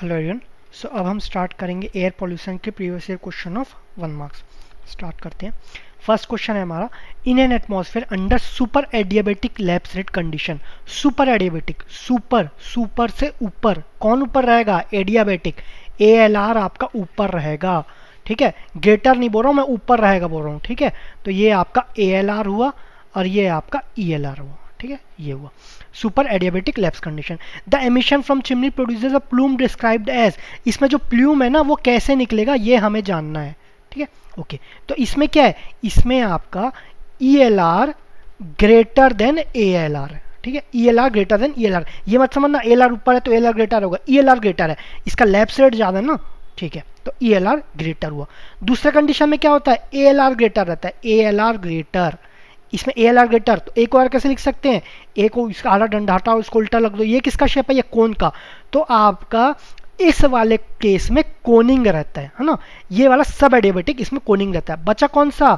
Hello everyone. सो अब हम start करेंगे एयर पोल्यूशन के previous year question of 1 marks. Start करते हैं। फर्स्ट क्वेश्चन है हमारा, in an atmosphere under super adiabatic lapse rate condition. Super adiabatic, super super से ऊपर, कौन ऊपर रहेगा? एडियाबेटिक। ए एल आर आपका ऊपर रहेगा, ठीक है। ग्रेटर नहीं बोल रहा हूँ मैं, ऊपर रहेगा बोल रहा हूँ, ठीक है। तो ये आपका ए एल आर हुआ और ये आपका ई एल आर हुआ, ठीक है। ये हुआ super adiabatic lapse condition. The emission from chimney produces a plume described as. इसमें जो प्लूम है ना वो कैसे निकलेगा ये हमें जानना है, ठीक है। ओके, तो इसमें क्या है? इसमें आपका ई L R greater than A L R, ठीक है। ई L R greater then E L are, ये मत समझना ए एल आर ऊपर है तो ए एल आर ग्रेटर होगा, ई एल आर ग्रेटर है, इसका लैप्स रेट ज़्यादा है ना, ठीक है। तो ई एल आर ग्रेटर हुआ। दूसरे कंडीशन में क्या होता है? ए एल आर ग्रेटर रहता है, ए एल आर ग्रेटर। इसमें ए एल आर ग्रेटर, तो ए को आर कैसे लिख सकते हैं? ए को इसका आधा डंडा हटाओ, इसको उल्टा लग दो, ये किसका शेप है? ये कोन का। तो आपका इस वाले केस में कोनिंग रहता है ना। ये वाला सब एडियाबेटिक, इसमें कोनिंग रहता है। बचा कौन सा?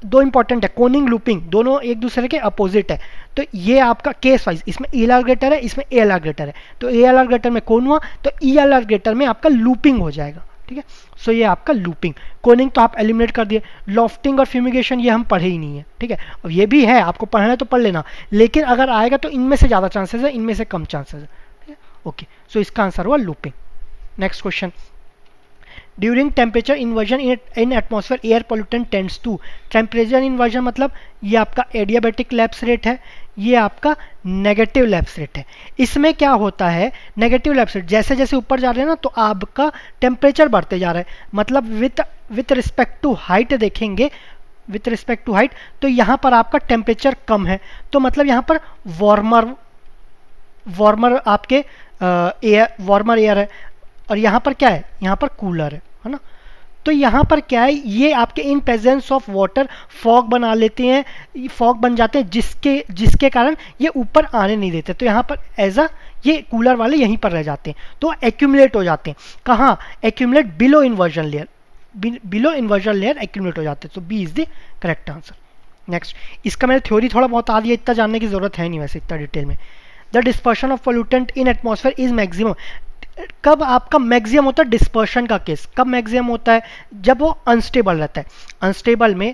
दो इंपॉर्टेंट है, कोनिंग लूपिंग, दोनों एक दूसरे के अपोजिट है। तो ये आपका केस वाइज, इसमें ई एल आर ग्रेटर है, इसमें ए एल आर ग्रेटर है। तो ए एल आर ग्रेटर में कोन हुआ, तो ई एल आर ग्रेटर में आपका लूपिंग हो जाएगा, ठीक है। सो ये आपका लूपिंग। कोनिंग तो आप एलिमिनेट कर दिए। लॉफ्टिंग और फ्यूमिगेशन ये हम पढ़े ही नहीं है, ठीक है। अब ये भी है, आपको पढ़ना है तो पढ़ लेना, लेकिन अगर आएगा तो इनमें से ज़्यादा चांसेस है, इनमें से कम चांसेस है, ठीक है। ओके, सो इसका आंसर हुआ looping. Next question, during temperature inversion in atmosphere air pollutant tends to. Temperature inversion मतलब ये आपका एडियाबेटिक लैप्स रेट है, ये आपका नेगेटिव लैप्स रेट है। इसमें क्या होता है? नेगेटिव लैप्स रेट जैसे जैसे ऊपर जा रहे हैं ना तो आपका टेम्परेचर बढ़ते जा रहा है, मतलब विथ रिस्पेक्ट टू हाइट देखेंगे, विथ रिस्पेक्ट टू हाइट, तो यहाँ पर आपका टेम्परेचर कम है, तो मतलब यहाँ पर वार्मर आपके वार्मर एयर है, और यहाँ पर क्या है? यहाँ पर कूलर है ना। तो यहाँ पर क्या है? ये आपके in presence of water fog बना लेते हैं, फॉग बन जाते हैं, जिसके कारण ये ऊपर आने नहीं देते। तो यहाँ पर एज अ ये कूलर वाले यहीं पर रह जाते हैं, तो एक्यूमुलेट हो जाते हैं। कहाँ accumulate? Below inversion layer, below inversion layer accumulate हो जाते हैं। तो B is the correct answer. Next, इसका मैंने थ्योरी थोड़ा बहुत आ दिया, इतना जानने की जरूरत है नहीं वैसे इतना डिटेल में। The dispersion of pollutant in atmosphere is maximum. कब आपका मैक्सिमम होता है डिस्पर्शन का केस? कब मैक्सिमम होता है? जब वो अनस्टेबल रहता है। अनस्टेबल में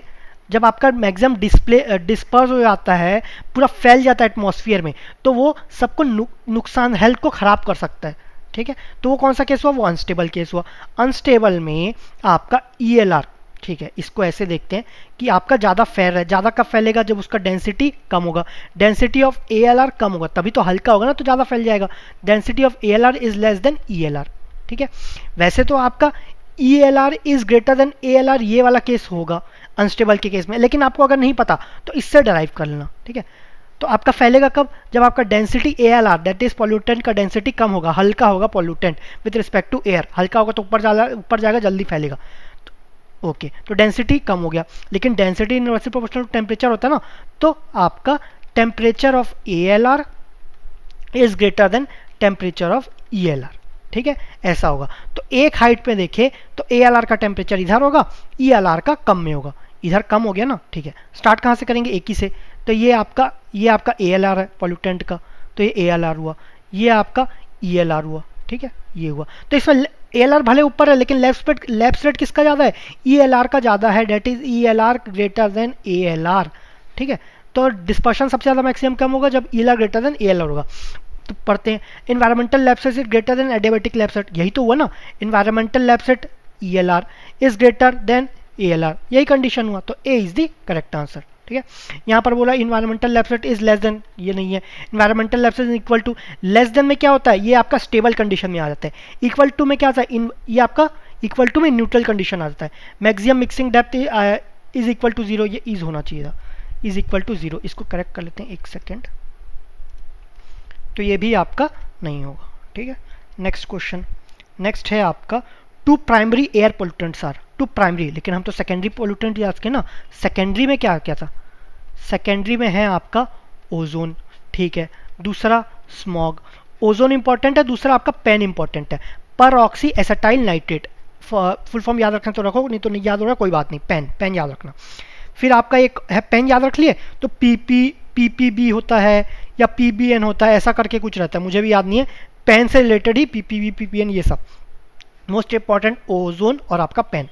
जब आपका मैक्सिमम डिस्पर्स हो जाता है, पूरा फैल जाता है एटमॉस्फेयर में, तो वो सबको नुकसान, हेल्थ को ख़राब कर सकता है, ठीक है। तो वो कौन सा केस हुआ? वो अनस्टेबल केस हुआ। अनस्टेबल में आपका ई एल आर, ठीक है, इसको ऐसे देखते हैं कि आपका ज़्यादा फैल रहा है। ज़्यादा कब फैलेगा? जब उसका डेंसिटी कम होगा। Density of A L R कम होगा, तभी तो हल्का होगा ना, तो ज़्यादा फैल जाएगा। Density of A L R is less then E L R, ठीक है। वैसे तो आपका ई L R is greater than A L are, ये वाला केस होगा अनस्टेबल के केस में, लेकिन आपको अगर नहीं पता तो इससे डराइव कर लेना, ठीक है। तो आपका फैलेगा कब? जब आपका density A L R, that is pollutant का डेंसिटी कम होगा, हल्का होगा pollutant with respect to air. हल्का होगा तो ऊपर जाएगा, जल्दी फैलेगा। ओके, तो डेंसिटी कम हो गया, लेकिन density inversely proportional to temperature होता है ना, तो आपका temperature of A L R is greater than temperature of E L R, ठीक है, ऐसा होगा। तो एक हाइट पे देखे तो ए एल आर का टेम्परेचर इधर होगा, ई एल आर का कम में होगा, इधर कम हो गया ना, ठीक है। स्टार्ट कहाँ से करेंगे? एक ही से। तो ये आपका ए एल आर है पॉल्यूटेंट का, तो ये ए एल आर हुआ, ये आपका ई एल आर हुआ, ठीक है, ये हुआ। तो इसमें ए एल आर भले ऊपर है, लेकिन लैप्स रेट किसका ज़्यादा है? ई एल आर का ज़्यादा है, that is E L R greater than A L R, ठीक है। तो डिस्पर्शन सबसे ज़्यादा मैक्सिमम कम होगा जब E L R greater than A L R होगा। तो पढ़ते हैं, environmental lapse rate greater than adiabatic lapse rate, यही तो हुआ ना। Environmental lapse rate E L R is greater than A L R, यही कंडीशन हुआ, तो A is the correct answer, ठीक है। यहाँ पर बोला environmental lapse rate is less than, ये नहीं है। Environmental lapse rate equal to, less then में क्या होता है? ये आपका स्टेबल कंडीशन में आ जाता है। इक्वल टू में क्या आता है? ये आपका इक्वल टू में न्यूट्रल कंडीशन आ जाता है। Maximum mixing depth is equal to 0, ये इज होना चाहिए था, इज इक्वल टू 0। इसको करेक्ट कर लेते हैं, एक सेकेंड। तो ये भी आपका नहीं होगा, ठीक है। नेक्स्ट क्वेश्चन, नेक्स्ट है आपका, two primary air pollutants are. Two primary, लेकिन हम तो सेकेंडरी पोल्यूटेंट याद के ना। सेकेंडरी में क्या क्या था? सेकेंडरी में है आपका ओजोन, ठीक है। दूसरा स्मॉग, ओजोन इंपॉर्टेंट है, दूसरा आपका पेन इंपॉर्टेंट है। पर oxy acetyl nitrate, full form याद रखना तो रखो, नहीं तो नहीं याद हो रहा कोई बात नहीं, पेन याद रखना। फिर आपका एक है, पेन याद रख लिए तो PP PPB होता है या PBN होता है, ऐसा करके कुछ रहता है, मुझे भी याद नहीं है। पेन से रिलेटेड ही PPB PPN ये सब मोस्ट इंपॉर्टेंट ओजोन और आपका पेन।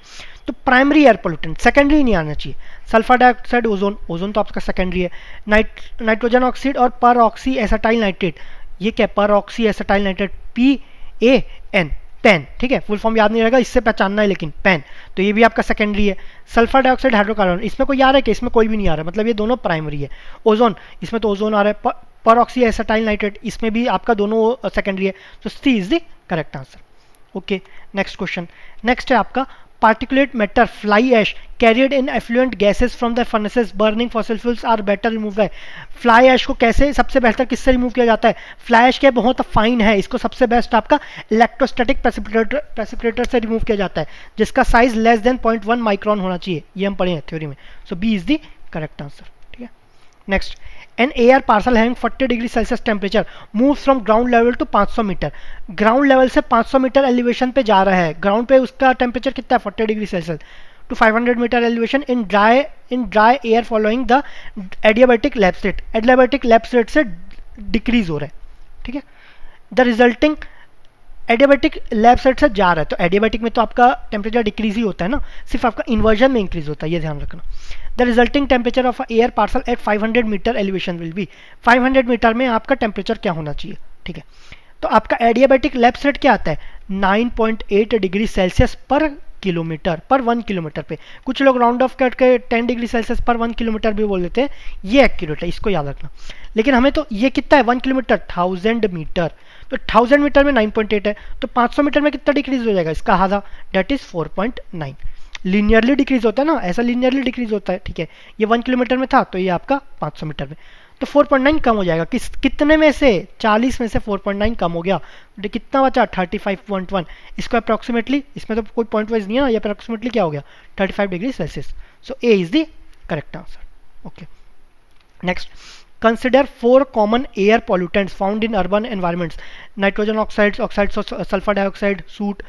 तो प्राइमरी एयर पोल्यूटेंट, सेकेंडरी नहीं आना चाहिए। सल्फर डाइऑक्साइड, ओजोन, ओजोन तो आपका सेकेंडरी है। नाइट्रोजन ऑक्साइड और पर ऑक्सी एसिटाइल नाइट्रेट, ये क्या peroxy acetyl nitrate, PAN, PAN, ठीक है, फुल फॉर्म याद नहीं रहेगा, इससे पहचानना है लेकिन पेन, तो ये भी आपका सेकेंडरी है। सल्फर डाइऑक्साइड हाइड्रोकार्बन, इसमें कोई आ रहा है कि इसमें कोई भी नहीं आ रहा है, मतलब ये दोनों प्राइमरी है। ओजोन, इसमें तो ओजोन आ रहा है। पर ऑक्सी एसिटाइल नाइट्रेट, इसमें भी आपका दोनों सेकेंडरी है, तो C is the correct answer. Okay, next question. Next है आपका particulate matter fly ash carried in effluent gases from the furnaces burning fossil fuels are better removed by। fly ash को कैसे सबसे बेहतर किससे रिमूव किया जाता है? fly ash क्या बहुत फाइन है, इसको सबसे बेस्ट आपका इलेक्ट्रोस्टैटिक प्रेसिपिटेटर से रिमूव किया जाता है, जिसका साइज लेस देन 0.1 माइक्रोन होना चाहिए, ये हम पढ़े हैं थ्योरी में। So B is the correct answer, ठीक है। Next, an air parcel having 40 degree Celsius temperature moves from ground level to 500 metre. Ground level से 500 मीटर एलिवेशन पे जा रहा है, ग्राउंड पे उसका टेम्परेचर कितना है 40 degree Celsius, to 500 metre elevation in dry air following the adiabatic lapse rate. Adiabatic lapse rate से डिक्रीज हो रहा है, ठीक है। The resulting adiabatic lapse rate से जा रहा है, तो एडियाबैटिक में तो आपका टेम्परेचर डिक्रीज ही होता है ना, सिर्फ आपका इन्वर्जन में इंक्रीज होता है, ये ध्यान रखना। The resulting temperature of air parcel at 500 metre elevation will be, 500 metre में आपका टेम्परेचर क्या होना चाहिए, ठीक है। तो आपका एडियाबैटिक लैप्स रेट क्या आता है 9.8 डिग्री सेल्सियस पर किलोमीटर, पर 1 किलोमीटर पे। कुछ लोग राउंड ऑफ करके 10 डिग्री सेल्सियस पर 1 किलोमीटर भी बोल देते हैं, ये एक्यूरेट है, इसको याद रखना। लेकिन हमें तो ये कितना है 1 किलोमीटर 1000 मीटर, तो 1000 मीटर में 9.8 है, तो 500 मीटर में कितना डिक्रीज हो जाएगा इसका आधा, डेट इज 4.9। लीनियरली डिक्रीज होता है ना, ऐसा लीनियरली डिक्रीज होता है, ठीक है। ये 1 किलोमीटर में था, तो ये आपका 500 मीटर में, तो 4.9 कम हो जाएगा। कितने में से 40 में से 4.9 कम हो गया, तो कितना बचा 35.1। इसको अप्रॉक्सीमेटली, इसमें तो कोई पॉइंट वाइज नहीं है ना, ये अप्रॉक्सीमेटली क्या हो गया 35 degree Celsius. So A is the correct answer. Okay, next, consider 4 common air pollutants found in urban environments: nitrogen oxides, oxides of sulfur dioxide, soot,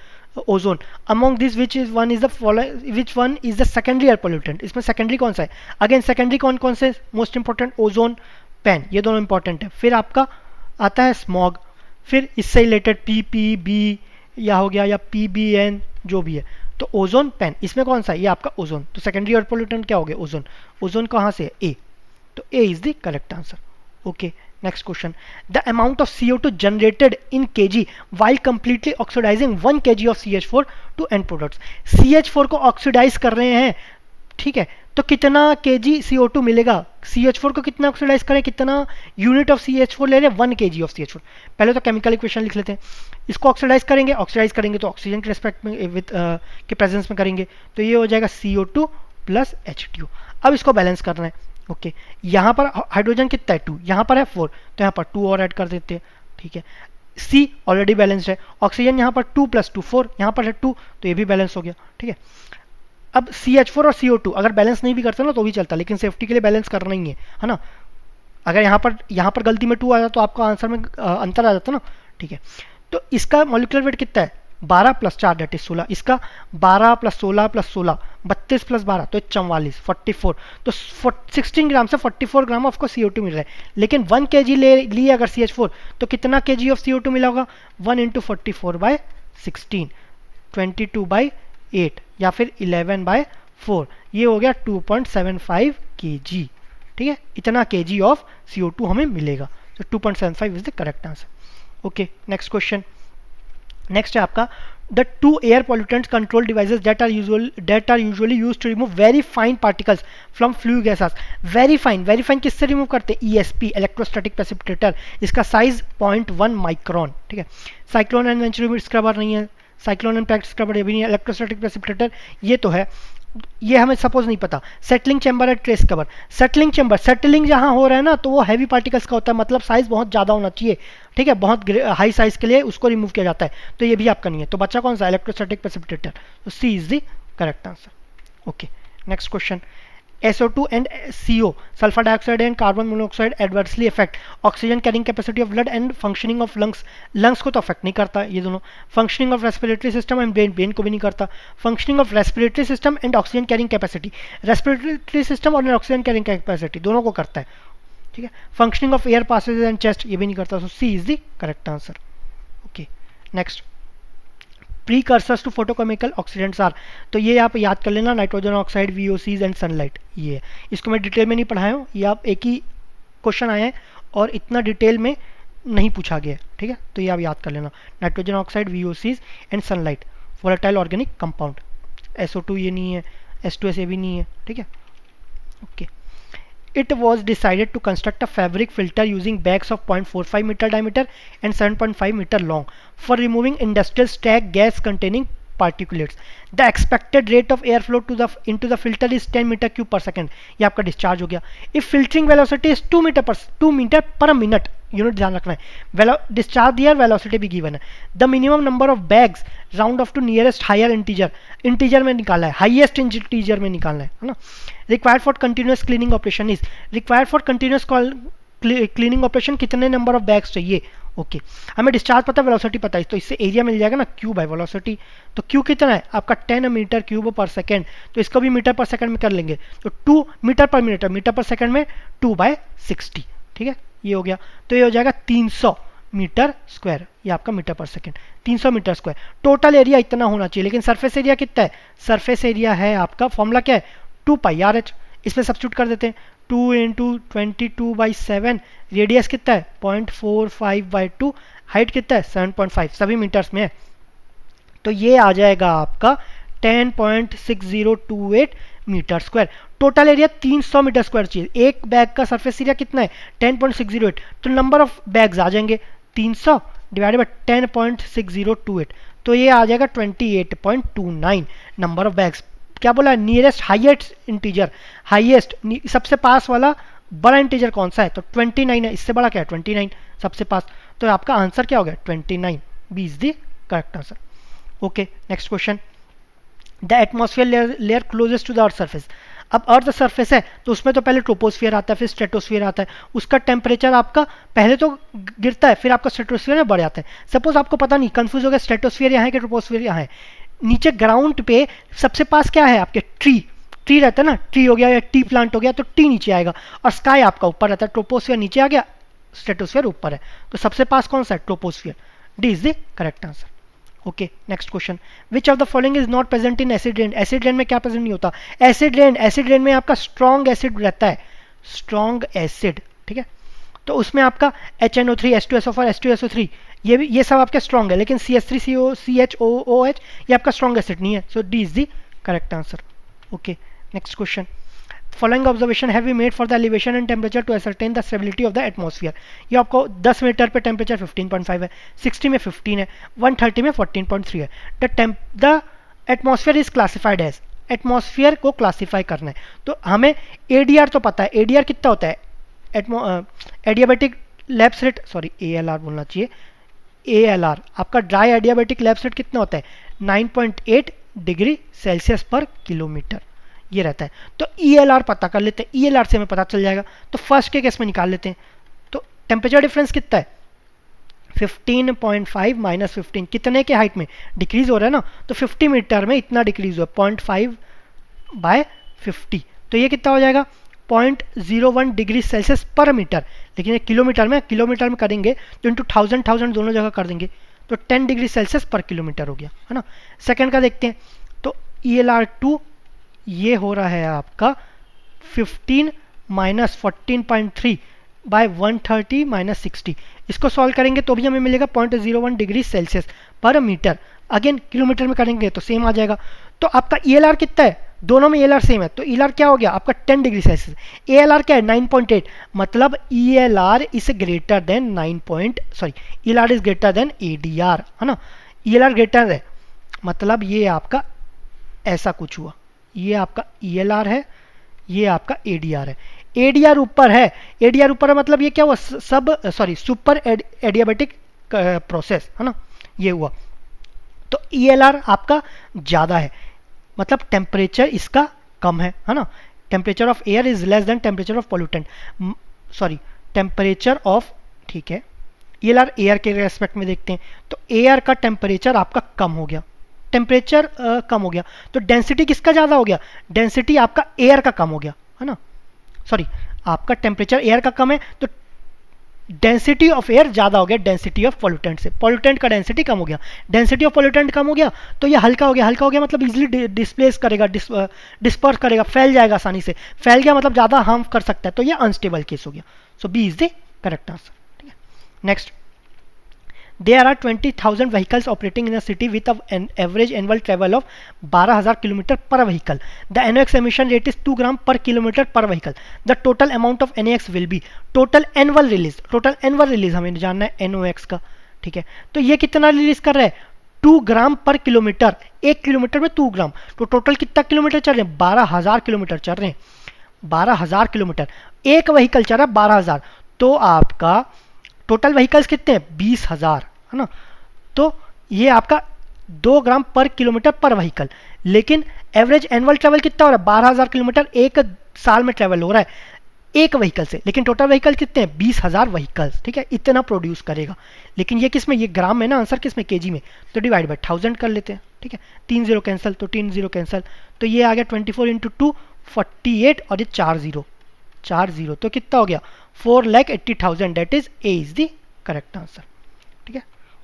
ozone. Among these which one is the secondary air pollutant? इसमें secondary कौन सा है? Again secondary कौन से? Most important ozone, PAN, ये दोनों important है। फिर आपका आता है smog, फिर इससे रिलेटेड PPB या हो गया या PBN जो भी है, तो ओजोन PAN, इसमें कौन सा है? ये आपका ओजोन। तो सेकेंडरी एयर पोल्यूटेंट क्या हो गया ओजोन। ओजोन कहाँ से है? ए, तो A is the correct answer. Okay, next question. The amount of CO2 generated in kg while completely oxidizing 1 kg of CH4 to end products. CH4 को oxidise कर रहे हैं, ठीक है, तो कितना kg CO2 मिलेगा? CH4 को कितना ऑक्सीडाइज करें, कितना यूनिट ऑफ CH4 ले रहे हैं 1 kg ऑफ CH4। पहले तो केमिकल इक्वेशन लिख लेते हैं, इसको ऑक्सीडाइज करेंगे तो ऑक्सीजन के रेस्पेक्ट में के प्रेजेंस में करेंगे, तो ये हो जाएगा CO2 प्लस H2। अब इसको बैलेंस करना है। ओके, यहाँ पर हाइड्रोजन कितना है 2, यहाँ पर है 4, तो यहाँ पर 2 और ऐड कर देते हैं, ठीक है। सी ऑलरेडी बैलेंस्ड है, ऑक्सीजन यहाँ पर 2 + 2 4, यहाँ पर है 2, तो ये भी बैलेंस हो गया, ठीक है। अब CH4 और CO2 अगर बैलेंस नहीं भी करते ना तो भी चलता, लेकिन सेफ्टी के लिए बैलेंस करना ही है ना। अगर यहाँ पर गलती में 2 आ जाता तो आपका आंसर में अंतर आ जाता ना, ठीक है। तो इसका मॉलिक्यूलर वेट कितना है 12 + 4 डेट इज 16, इसका 12 + 16 + 16 32 + 12 तो 44 44, तो 16 ग्राम से 44 ग्राम आपको CO2 मिल रहा है। लेकिन 1 kg लिए अगर CH4 तो कितना kg ऑफ CO2 मिला होगा 1 × 44/16, 22/8 या फिर 11/4, ये हो गया 2.75 kg, ठीक है। इतना kg ऑफ CO2 हमें मिलेगा, तो 2.75 is the correct answer. Okay, next question. Next है आपका the 2 air pollutants control devices that are usually used to remove very fine particles from flue gases. very fine किससे remove करते हैं ESP, electrostatic precipitator, इसका size 0.1 micron, ठीक है। Cyclone and venturi scrubber नहीं है, साइक्लोन एंड पैक्ट स्क्रबर ये भी नहीं है, इलेक्ट्रोस्टैटिक प्रेसिपिटेटर ये तो है, ये हमें सपोज नहीं पता। सेटलिंग चैम्बर है trace cover, settling chamber, settling जहाँ हो रहा है ना तो वो हैवी पार्टिकल्स का होता है, मतलब साइज बहुत ज़्यादा होना चाहिए, ठीक है, बहुत हाई साइज के लिए उसको रिमूव किया जाता है, तो ये भी आपका नहीं है। तो बच्चा कौन सा इलेक्ट्रोस्टैटिक प्रेसिपिटेटर, तो C is the correct answer. Okay, next question. SO2 and CO, sulfur dioxide and carbon monoxide adversely affect oxygen carrying capacity of blood and functioning of lungs. lungs को तो अफेक्ट नहीं करता ये दोनों। functioning of respiratory system and brain को भी नहीं करता। functioning of respiratory system and oxygen carrying capacity, respiratory system और oxygen carrying capacity दोनों को करता है, ठीक है। Functioning of air passage and chest, ये भी नहीं करता, so C is the correct answer. Okay next, precursors to photochemical oxidants are, तो ये आप याद कर लेना, nitrogen oxide, VOCs and sunlight, ये है। इसको मैं डिटेल में नहीं पढ़ाया हूँ, ये आप एक ही क्वेश्चन आए हैं और इतना डिटेल में नहीं पूछा गया है, ठीक है, तो ये आप याद कर लेना, nitrogen oxide, VOCs and sunlight, volatile organic compound. SO2 ये नहीं है, H2S ये भी नहीं है, ठीक है। Okay, it was decided to construct a fabric filter using bags of 0.45 meter diameter and 7.5 meter long for removing industrial stack gas containing particulates. The expected rate of airflow to the into the filter is 10 meter cube per second. ये आपका discharge हो गया। If filtering velocity is 2 meter per minute, unit ध्यान रखना है, discharge दिया, velocity भी given है। The minimum number of bags round off to nearest higher integer, integer में निकालना है, हाईएस्ट इंटीजर में निकालना है ना। Required for continuous cleaning operation is, required for continuous cleaning operation कितने नंबर ऑफ बैग्स चाहिए। ओके, हमें डिस्चार्ज पता है, वेलोसिटी पता है, तो इससे एरिया मिल जाएगा ना, क्यूब है वेलोसिटी, तो क्यू कितना है आपका 10 मीटर क्यूब पर सेकेंड, तो इसको भी मीटर पर सेकेंड में कर लेंगे, तो 2 मीटर पर मिनट, मीटर पर सेकेंड में 2/60, ठीक है, ये हो गया। तो ये हो जाएगा 300 मीटर स्क्वायर, ये आपका metre per second, 300 metre square. Total area इतना होना चाहिए, लेकिन सरफेस एरिया कितना है, सरफेस एरिया है आपका, फॉर्मूला क्या है 2πRh, इसमें सब्स्टिट्यूट कर देते हैं, 2 × 22/7, रेडियस कितना है 0.45/2, हाइट कितना है 7.5, सभी मीटर्स में है, तो ये आ जाएगा आपका 10.6028 metre square. Total area 300 metre square चाहिए, एक बैग का सरफेस एरिया कितना है 10.608, तो नंबर ऑफ बैग्स आ जाएंगे 300 डिवाइडेड बाय 10.6028, तो ये आ जाएगा 28.29 नंबर ऑफ बैग्स। क्या बोला है, नियरेस्ट हाईएस्ट इंटीजर, हाईएस्ट सबसे पास वाला बड़ा इंटीजर कौन सा है, तो 29 है, इससे बड़ा क्या है 29 सबसे पास, तो आपका आंसर क्या हो गया 29, B is the correct answer. Okay next question, the atmosphere layer closest to the earth surface, अब अर्थ सरफेस है तो उसमें तो पहले ट्रोपोस्फियर आता है, फिर स्ट्रेटोस्फियर आता है, उसका टेम्परेचर आपका पहले तो गिरता है, फिर आपका स्ट्रेटोस्फियर में बढ़ जाता है। सपोज आपको पता नहीं, कंफ्यूज हो गया स्ट्रेटोस्फियर यहाँ है कि ट्रोपोस्फियर यहाँ है, नीचे ग्राउंड पे सबसे पास क्या है आपके ट्री रहता है ना, ट्री हो गया या टी प्लांट हो गया, तो टी नीचे आएगा और स्काई आपका ऊपर रहता है, ट्रोपोस्फियर नीचे आ गया, स्ट्रेटोस्फियर ऊपर है, तो सबसे पास कौन सा है troposphere, D is the correct answer. Okay next question, which of the following is not present in acid rain, acid rain में क्या प्रेजेंट नहीं होता, एसिड रेन में आपका स्ट्रॉन्ग एसिड रहता है, स्ट्रॉन्ग एसिड, ठीक है, तो उसमें आपका HNO3, H2SO4, H2SO3 ये सब आपके स्ट्रॉन्ग है, लेकिन CH3CO, CHOOH ये आपका स्ट्रॉन्ग एसिड नहीं है, so D is the correct answer. Okay next question, following observation have we made for the elevation and temperature to ascertain the stability of the atmosphere, ये आपको 10 metre पे temperature 15.5 है, 60 में 15 है, 130 में 14.3 है, the atmosphere is classified as, atmosphere को classify करना है, तो हमें ADR तो पता है, ADR कितना होता है, adiabatic lapse rate, sorry ALR बोलना चाहिए, ALR आपका ड्राई एडियाबेटिक लैप्स रेट कितना होता है 9.8 डिग्री सेल्सियस पर किलोमीटर, ये रहता है, तो ELR पता कर लेते हैं, ELR से हमें पता चल जाएगा, तो फर्स्ट के केस में निकाल लेते हैं, तो टेम्परेचर डिफरेंस कितना है 15.5 माइनस 15, कितने के हाइट में डिक्रीज हो रहा है ना, तो 50 मीटर में इतना डिक्रीज हुआ 0.5/50, तो ये कितना हो जाएगा 0.01 डिग्री सेल्सियस पर मीटर, लेकिन किलोमीटर में करेंगे तो इंटू 1000 दोनों जगह कर देंगे, तो 10 डिग्री सेल्सियस पर किलोमीटर हो गया, है ना। सेकंड का देखते हैं, तो ELR2 ये हो रहा है आपका 15 माइनस 14.3 बाय 130 माइनस 60, इसको सॉल्व करेंगे तो भी हमें मिलेगा 0.01 डिग्री सेल्सियस पर मीटर, अगेन किलोमीटर में करेंगे तो सेम आ जाएगा, तो आपका ELR कितना है, दोनों में ELR सेम है, तो ELR क्या हो गया आपका 10 डिग्री सेल्सियस, ALR क्या है 9.8, मतलब ELR is greater then ELR is greater then ADR, है ना, ELR ग्रेटर है, मतलब ये आपका ऐसा कुछ हुआ, ये आपका ELR है, ये आपका ADR है, ADR ऊपर है, ADR ऊपर है मतलब ये क्या हुआ सुपर एडियाबेटिक प्रोसेस, है ना, ये हुआ, तो ELR आपका ज़्यादा है, मतलब टेम्परेचर इसका कम है ना, temperature of air is less then temperature of pollutant, temperature of, ठीक है, ELR एयर के रेस्पेक्ट में देखते हैं, तो एयर का टेम्परेचर आपका कम हो गया, टेम्परेचर कम हो गया, तो डेंसिटी किसका ज़्यादा हो गया, डेंसिटी आपका एयर का कम हो गया, है ना, आपका टेम्परेचर एयर का कम है तो डेंसिटी ऑफ एयर ज़्यादा हो गया डेंसिटी ऑफ पॉल्यूटेंट से, पॉल्यूटेंट का डेंसिटी कम हो गया, डेंसिटी ऑफ पॉल्यूटेंट कम हो गया तो ये हल्का हो गया, हल्का हो गया मतलब इजीली डिस्प्लेस करेगा, डिस्पर्स करेगा, फैल जाएगा आसानी से, फैल गया मतलब ज़्यादा हार्म कर सकता है, तो ये अनस्टेबल केस हो गया। So B is the correct answer. ठीक है, next, there are 20,000 vehicles operating in a city with an average annual travel of 12,000 km per vehicle. The NOx emission rate is 2 gram per kilometer per vehicle. The total amount of NOx will be total annual release. Total annual release हमें जानना है NOx का। ठीक है, तो ये कितना release कर रहा है 2 ग्राम पर किलोमीटर, 1 किलोमीटर में 2 ग्राम, तो टोटल कितना किलोमीटर चल रहे हैं 12,000 किलोमीटर चल रहे हैं, 12,000 किलोमीटर, एक व्हीकल चल रहा है 12,000, तो आपका टोटल व्हीकल्स कितने हैं 20,000 है ना, तो ये आपका 2 ग्राम पर किलोमीटर पर व्हीकल, लेकिन एवरेज एनुअल ट्रैवल कितना हो रहा है 12,000 किलोमीटर एक साल में ट्रैवल हो रहा है एक व्हीकल से, लेकिन टोटल व्हीकल कितने हैं 20,000 व्हीकल्स। ठीक है, इतना प्रोड्यूस करेगा, लेकिन ये किस में, ये ग्राम में ना, आंसर किस में केजी में, तो डिवाइड बाय 1000 कर लेते हैं। ठीक है, 3 0 कैंसिल, तो 3 0 कैंसिल, तो ये आ गया 24 इंटू 2 48 और ये 4 0 तो कितना हो गया 4,80,000, that is a is the correct answer. ठीक है,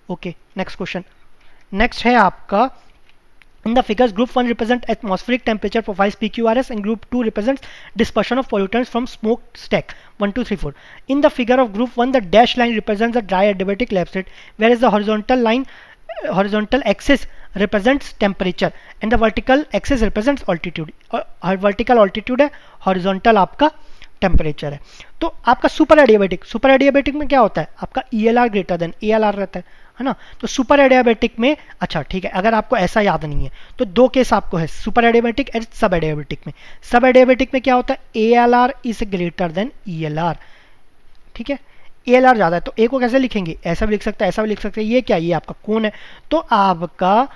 ओके, नेक्स्ट क्वेश्चन। नेक्स्ट है आपका in the figures group 1 represent atmospheric temperature profiles PQRS and group 2 represents dispersion of pollutants from smoke stack 1 2 3 4. In the figure of group 1 the dashed line represents the dry adiabatic lab state, whereas the horizontal axis represents temperature and the vertical axis represents altitude. vertical altitude है, horizontal आपका temperature है। तो आपका super adiabatic में क्या होता है आपका ELR ग्रेटर देन ALR रहता है ना, तो सुपर एडियाबेटिक में, अच्छा ठीक है, अगर आपको ऐसा याद नहीं है तो दो केस आपको है, सुपर एडियाबेटिक एंड सब एडियाबेटिक में। सब एडियाबेटिक में क्या होता है ALR is greater then ELR। ठीक है, ALR ज़्यादा है तो A को कैसे लिखेंगे, ऐसा भी लिख सकते हैं, ऐसा भी लिख सकते हैं, ये क्या, ये आपका कोन है, तो आपका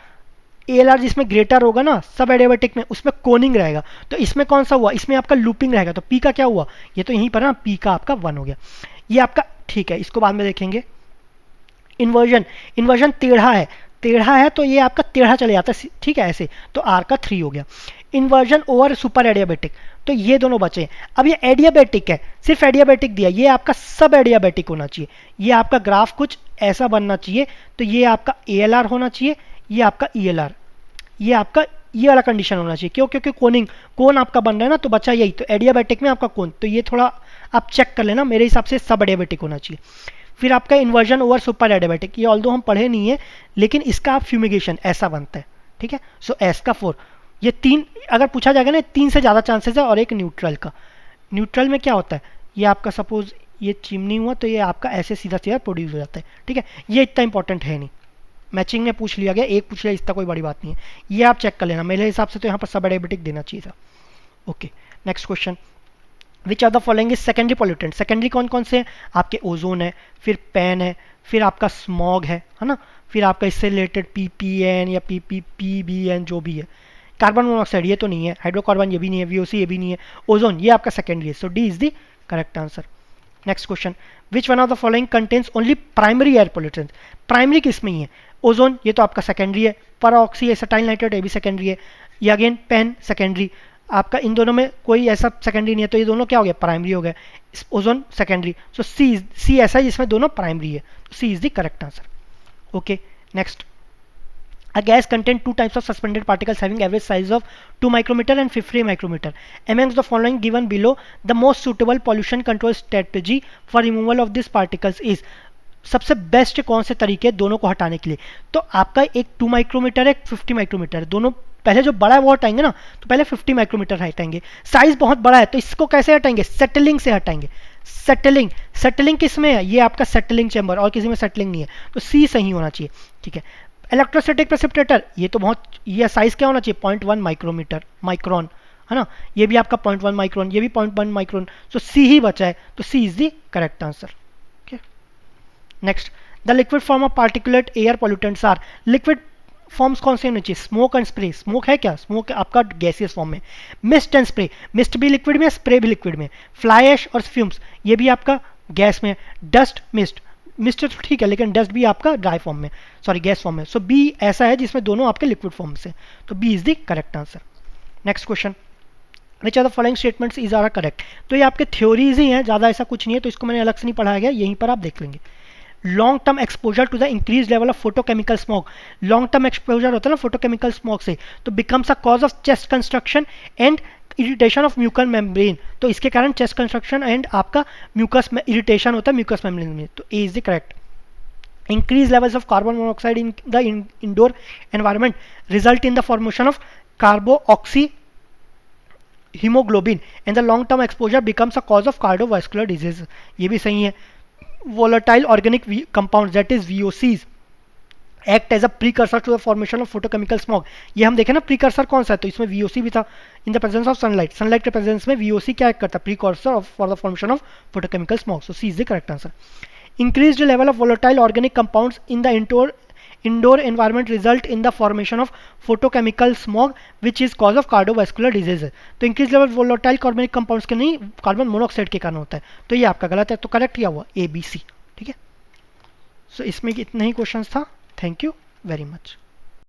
ALR जिसमें ग्रेटर होगा ना सब एडियाबेटिक में, उसमें कोनिंग रहेगा, तो इसमें कौन सा हुआ, इसमें आपका लूपिंग रहेगा, तो P का क्या हुआ, ये तो यहीं पर ना P का आपका 1 हो गया, ये आपका ठीक है, इसको बाद में देखेंगे। इन्वर्जन टेढ़ा है तो ये आपका टेढ़ा चले जाता है, ठीक है ऐसे, तो R का 3 हो गया। इन्वर्जन ओवर सुपर एडियाबेटिक, तो ये दोनों बचे हैं। अब ये एडियाबेटिक है, सिर्फ एडियाबेटिक दिया, ये आपका सब एडियाबेटिक होना चाहिए, ये आपका ग्राफ कुछ ऐसा बनना चाहिए, तो ये आपका ALR होना चाहिए, ये आपका ELR, ये आपका ये वाला कंडीशन होना चाहिए, क्यों, क्योंकि कोन आपका बन रहा है ना, तो बचा यही, तो एडियाबेटिक में आपका कोन, तो ये थोड़ा आप चेक कर लेना, मेरे हिसाब से सब एडियाबेटिक होना चाहिए। फिर आपका इन्वर्जन ओवर सुपर एडियाबेटिक, ये ऑल्दो हम पढ़े नहीं है, लेकिन इसका आप फ्यूमिगेशन ऐसा बनता है। ठीक है, सो S का 4, ये 3 अगर पूछा जाएगा ना, 3 से ज़्यादा चांसेस है, और एक न्यूट्रल का। न्यूट्रल में क्या होता है, ये आपका सपोज ये चिमनी हुआ तो ये आपका ऐसे सीधा प्रोड्यूस हो जाता है। ठीक है, ये इतना इंपॉर्टेंट है नहीं, मैचिंग में पूछ लिया गया, एक पूछ लिया, इसका कोई बड़ी बात नहीं है, ये आप चेक कर लेना, मेरे हिसाब से तो यहाँ पर सब एडियाबेटिक देना चाहिए था। Okay, next question, which are the following is secondary pollutant. Secondary कौन कौन से हैं, आपके ओजोन है, फिर पैन है, फिर आपका स्मॉग है ना, फिर आपका इससे रिलेटेड PPN या PPPBN जो भी है, कार्बन मोनोऑक्साइड ये तो नहीं है, हाइड्रोकार्बन ये भी नहीं है, VOC ये भी नहीं है, ओजोन ये आपका सेकेंडरी है, सो D is the correct answer. Next question, which one of the following contains only primary air pollutant. Primary किस में ही है, ओजोन ये तो आपका सेकेंडरी है, परऑक्सी एसिटाइल नाइट्रेट ये भी सेकेंडरी है, ये अगेन पेन सेकेंडरी, आपका इन दोनों में कोई ऐसा सेकेंडरी नहीं है, तो ये दोनों क्या हो गया प्राइमरी हो गया, ओजोन सेकेंडरी, सो सी ऐसा है जिसमें दोनों प्राइमरी है, तो C is the correct answer. Okay, next, a gas contain 2 types of suspended particles having average size of 2 micrometer and 50 micrometer. Amongst the following given below, the most suitable pollution control strategy for removal of these particles is, सबसे best कौन से तरीके दोनों को हटाने के लिए, तो आपका एक 2 माइक्रोमीटर है, 50 माइक्रोमीटर, दोनों पहले जो बड़ा है वो हटाएंगे ना, तो पहले 50 माइक्रोमीटर हटाएंगे, साइज बहुत बड़ा है तो इसको कैसे हटाएंगे, सेटलिंग से हटाएंगे। सेटलिंग किस में है, ये आपका सेटलिंग चैम्बर, और किसी में सेटलिंग नहीं है, तो C सही होना चाहिए। ठीक है, इलेक्ट्रोस्टैटिक प्रेसिपिटेटर, ये तो बहुत, ये साइज क्या होना चाहिए 0.1 माइक्रोन है ना, ये भी आपका 0.1 माइक्रोन, ये भी 0.1 माइक्रोन, तो C ही बचा है, तो C is the correct answer. Next, the liquid form of particulate air pollutants are, liquid forms कौन से होने चाहिए, स्मोक एंड स्प्रे, स्मोक है क्या, स्मोक आपका गैसियस फॉर्म में, मिस्ट एंड स्प्रे, मिस्ट भी लिक्विड में, स्प्रे भी लिक्विड में, फ्लाई ऐश और फ्यूम्स ये भी आपका गैस में, डस्ट मिस्ट तो ठीक है, लेकिन डस्ट भी आपका ड्राई फॉर्म में, सॉरी गैस फॉर्म में, सो B ऐसा है जिसमें दोनों आपके लिक्विड फॉर्म से, तो B is the correct answer. Next question, which are the following statements is are correct. तो ये आपके थ्योरीज ही हैं, ज़्यादा ऐसा कुछ नहीं है, तो इसको मैंने अलग से नहीं पढ़ाया गया, यहीं पर आप देख लेंगे। Long term exposure to the increase level of photochemical smog, long term exposure होता है ना फोटोकेमिकल स्मॉग से, तो becomes a cause of chest construction and irritation of mucus membrane. तो इसके कारण चेस्ट कंस्ट्रक्शन एंड आपका म्यूकस में इरिटेशन होता है म्यूकस मेम्ब्रेन में। तो A is the correct. Increased levels of carbon monoxide in the indoor environment result in the formation of carboxy hemoglobin and the long term exposure becomes a cause of cardiovascular disease। ये भी सही है। Volatile organic compounds that is VOCs act as a precursor to the formation of photochemical smog। ये हम देखें ना precursor कौन सा है, तो इसमें VOC भी था। In the presence of sunlight, sunlight के presence में VOC क्या करता है, precursor for the formation of photochemical smog। So C is the correct answer। Increased level of volatile organic compounds in the indoor environment result in the formation of photochemical smog which is cause of cardiovascular disease। तो increased level volatile organic compounds के नहीं, carbon monoxide के कारण होता है। तो ये आपका गलत है, तो करेक्ट क्या हुआ, ABC। ठीक है, सो इसमें इतना ही क्वेश्चन था। Thank you very much.